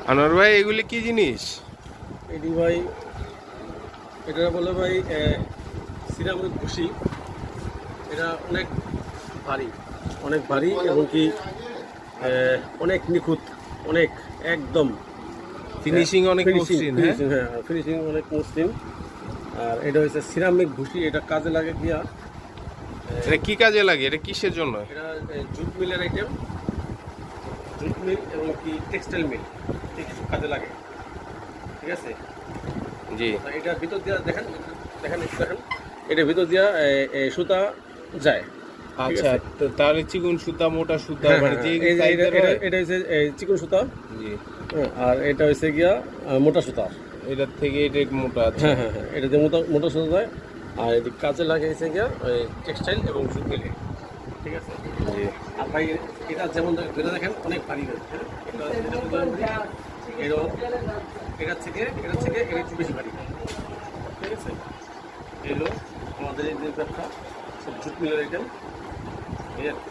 আনোয়ার ভাই, এগুলি কি জিনিস? এটি ভাই, এটা বলে ভাই সিরামিক ঘুষি। এটা অনেক ভারী, অনেক ভারী এবং কি অনেক নিখুঁত, অনেক একদম ফিনিশিং অনেক মসৃণ। হ্যাঁ, হ্যাঁ, ফিনিশিং অনেক মসৃণ। আর এটা হচ্ছে সিরামিক ঘুষি। এটা কাজে লাগে গিয়া, এটা কি কাজে লাগে? এটা কিসের জন্য? এটা জুট মিলের আইটেম, জুট মিল এবং কি টেক্সটাইল মিল, এই কিছু কাজে লাগে। ঠিক আছে। জি। এটার ভিতর দিয়া দেখেন দেখেন একটু দেখেন, এটার ভিতর দিয়া সুতা যায়। আচ্ছা, তো তাহলে চিকন সুতা, মোটা সুতা, মানে যে এটা হচ্ছে চিকন সুতা। জি। আর এটা হচ্ছে গিয়া মোটা সুতা। এটার থেকে এটা একটু মোটা আছে। হ্যাঁ হ্যাঁ হ্যাঁ, এটা দিয়ে মোটা মোটা সুতা যায়। আর এদিকে কাজে লাগে হচ্ছে গিয়া টেক্সটাইল এবং জুট মিলে। ঠিক আছে। জি। আর ভাই এটা যেমন ধরে দেখেন অনেক ভারী হয়। এটা থেকে এটা একটু বেশি ভারী। ঠিক আছে। এলো আমাদের এই যে ব্যবসা, সব জুট মিলের আইটেম। ঠিক আছে।